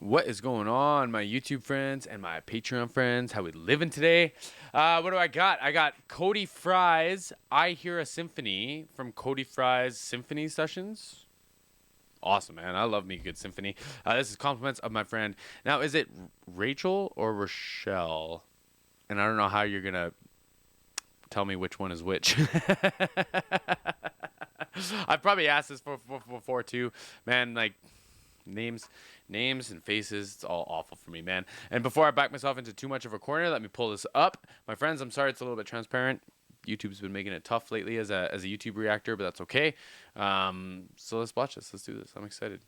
What is going on, my YouTube friends and my Patreon friends? How we living today? What do I got? I got Cody Fry's I Hear a Symphony from Cody Fry's Symphony Sessions. Awesome, man. I love me a good symphony. This is compliments of my friend. Now, is it Rachel or Rochelle? And I don't know how you're going to tell me which one is which. I've probably asked this before too. Man, like names and faces, it's all awful for me, man. And before I back myself into too much of a corner, let me pull this up. My friends, I'm sorry it's a little bit transparent. YouTube's been making it tough lately as a YouTube reactor, but that's okay. So let's watch this. Let's do this. I'm excited.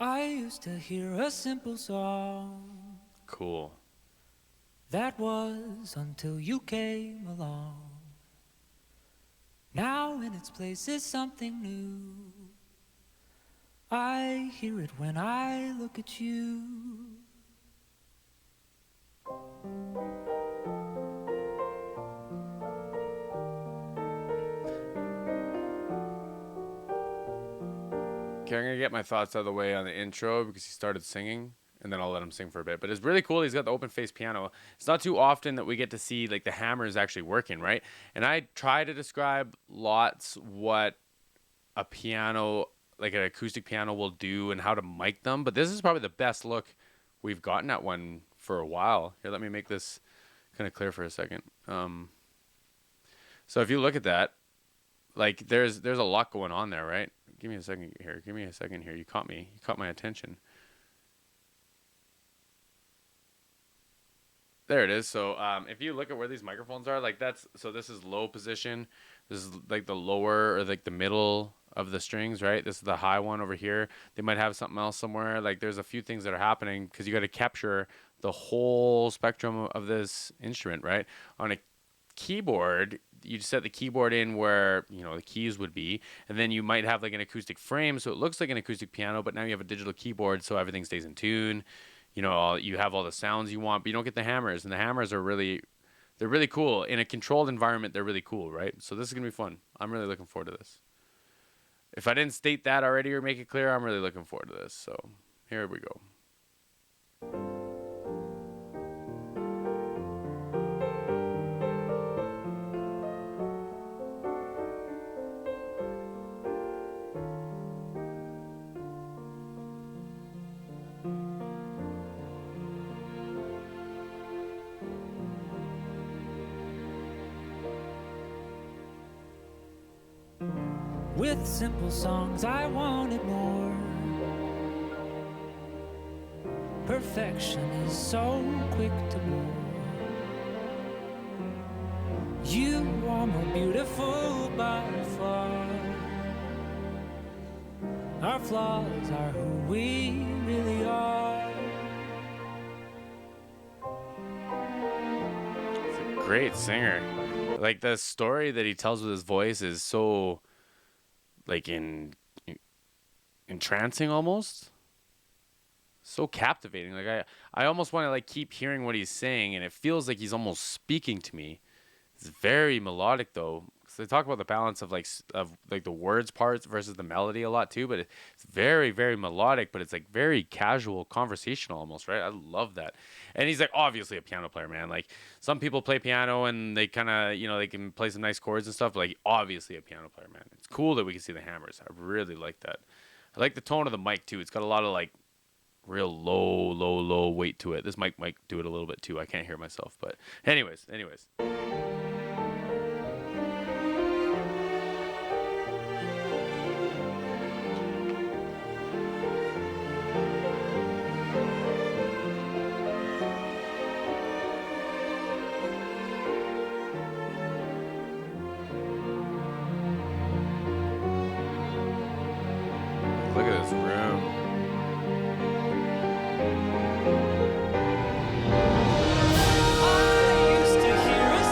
I used to hear a simple song. Cool. That was until you came along. Now in its place is something new. I hear it when I look at you. Okay, I'm going to get my thoughts out of the way on the intro because he started singing, and then I'll let him sing for a bit. But it's really cool. He's got the open face piano. It's not too often that we get to see like the hammers actually working, right? And I try to describe lots what a piano, like an acoustic piano, will do and how to mic them. But this is probably the best look we've gotten at one for a while. Here, let me make this kind of clear for a second. So if you look at that, like there's a lot going on there, right? Give me a second here. You caught me. You caught my attention. There it is. So if you look at where these microphones are, like this is low position. This is like the lower or like the middle of the strings, right? This is the high one over here. They might have something else somewhere. Like there's a few things that are happening because you got to capture the whole spectrum of this instrument, right? On a keyboard, you set the keyboard in where the keys would be, and then you might have like an acoustic frame, so it looks like an acoustic piano, but now you have a digital keyboard, so everything stays in tune. You have all the sounds you want, but you don't get the hammers, and the hammers are they're really cool in a controlled environment. They're really cool, right? So this is gonna be fun. I'm really looking forward to this. If I didn't state that already or make it clear, I'm really looking forward to this. So here we go. With simple songs I wanted more. Perfection is so quick to bore. You are more beautiful by far. Our flaws are who we really are. He's a great singer. Like the story that he tells with his voice is so like entrancing almost. So captivating. Like I almost want to like keep hearing what he's saying, and it feels like he's almost speaking to me. It's very melodic though. So they talk about the balance of like the words parts versus the melody a lot too, but it's very, very melodic, but it's like very casual, conversational almost, right? I love that. And he's like obviously a piano player, man. Like some people play piano and they kind of, they can play some nice chords and stuff, but like obviously a piano player, man. It's cool that we can see the hammers. I really like that. I like the tone of the mic too. It's got a lot of like real low weight to it. This mic might do it a little bit too. I can't hear myself, but anyways. Look at this room. I used to hear a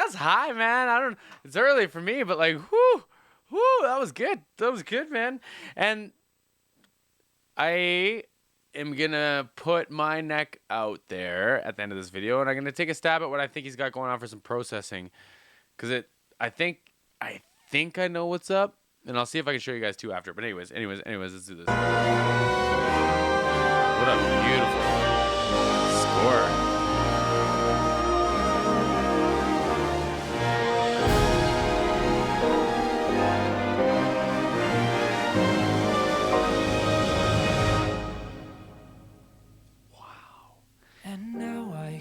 that's high, man. I don't. It's early for me, but like, whoo, that was good. That was good, man. And I am gonna put my neck out there at the end of this video, and I'm gonna take a stab at what I think he's got going on for some processing, because I think I know what's up, and I'll see if I can show you guys too after. But anyways, let's do this. What a beautiful score.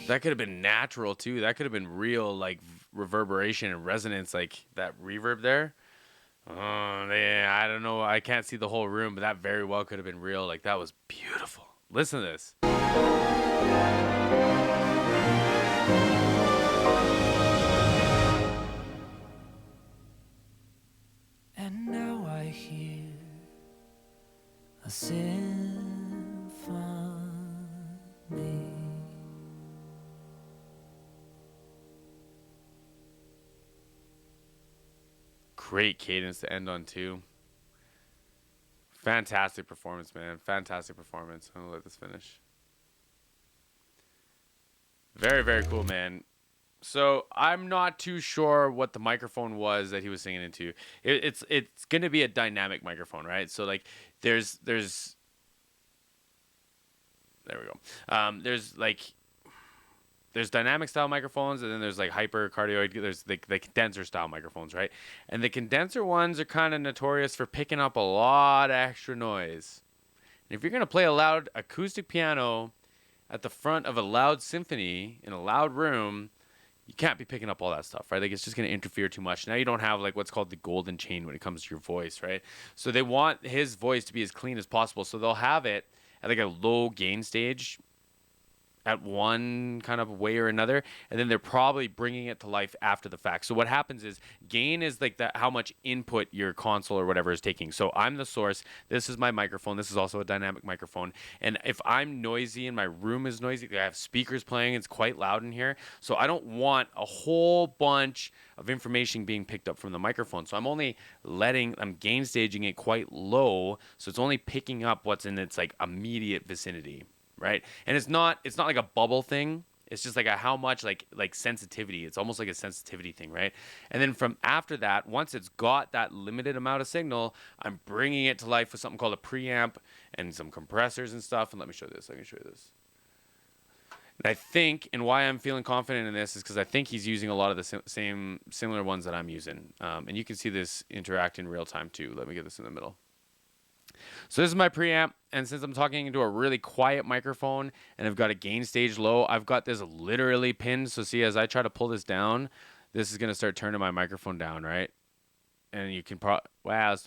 That could have been natural too. That could have been real, like reverberation and resonance, like that reverb there. Oh, man, I don't know. I can't see the whole room, but that very well could have been real. Like that was beautiful. Listen to this. And now I hear a symphony. Great cadence to end on too. Fantastic performance, man. Fantastic performance. I'm gonna let this finish. Very, very cool, man. So I'm not too sure what the microphone was that he was singing into. It's gonna be a dynamic microphone, right? So like there's there we go. There's dynamic style microphones, and then there's like hypercardioid. There's the condenser style microphones, right? And the condenser ones are kind of notorious for picking up a lot of extra noise. And if you're gonna play a loud acoustic piano at the front of a loud symphony in a loud room, you can't be picking up all that stuff, right? Like it's just gonna interfere too much. Now you don't have like what's called the golden chain when it comes to your voice, right? So they want his voice to be as clean as possible. So they'll have it at like a low gain stage at one kind of way or another, and then they're probably bringing it to life after the fact. So what happens is gain is like how much input your console or whatever is taking. So I'm the source. This is my microphone. This is also a dynamic microphone. And if I'm noisy and my room is noisy, I have speakers playing, it's quite loud in here. So I don't want a whole bunch of information being picked up from the microphone. So I'm gain staging it quite low. So it's only picking up what's in its like immediate vicinity. Right, and it's not like a bubble thing. It's just like a how much like sensitivity. It's almost like a sensitivity thing, right? And then from after that, once it's got that limited amount of signal, I'm bringing it to life with something called a preamp and some compressors and stuff. And let me show this. I can show you this. And I think, and why I'm feeling confident in this is because I think he's using a lot of the similar ones that I'm using. And you can see this interact in real time too. Let me get this in the middle. So this is my preamp, and since I'm talking into a really quiet microphone and I've got a gain stage low, I've got this literally pinned. So see, as I try to pull this down, this is going to start turning my microphone down, right? And you can it's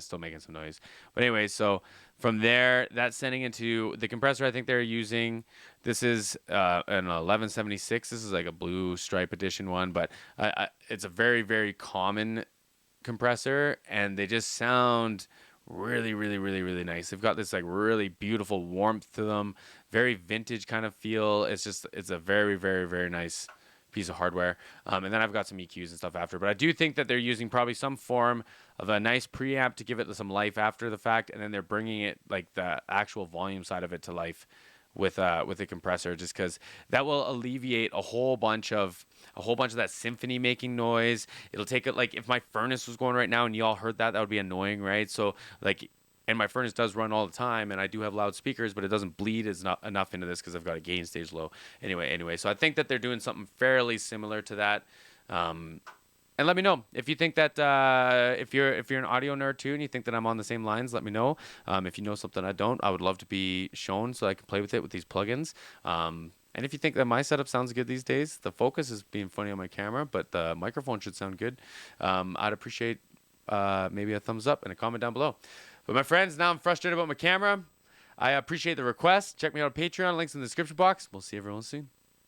still making some noise. But anyway, so from there, that's sending into the compressor I think they're using. This is an 1176. This is like a blue stripe edition one, but it's a very, very common compressor, and they just sound really, really, really, really nice. They've got this like really beautiful warmth to them, very vintage kind of feel. It's a very, very, very nice piece of hardware. And then I've got some EQs and stuff after, but I do think that they're using probably some form of a nice preamp to give it some life after the fact, and then they're bringing it like the actual volume side of it to life with a compressor, just because that will alleviate a whole bunch of that symphony making noise. It'll take it, like if my furnace was going right now and y'all heard that would be annoying, right? So like, and my furnace does run all the time, and I do have loud speakers, but it doesn't bleed enough into this because I've got a gain stage low. Anyway, so I think that they're doing something fairly similar to that. And let me know if you think that if you're an audio nerd too and you think that I'm on the same lines, let me know. If you know something I don't, I would love to be shown so I can play with it with these plugins. And if you think that my setup sounds good these days, the focus is being funny on my camera, but the microphone should sound good. I'd appreciate maybe a thumbs up and a comment down below. But my friends, now I'm frustrated about my camera. I appreciate the request. Check me out on Patreon. Links in the description box. We'll see everyone soon.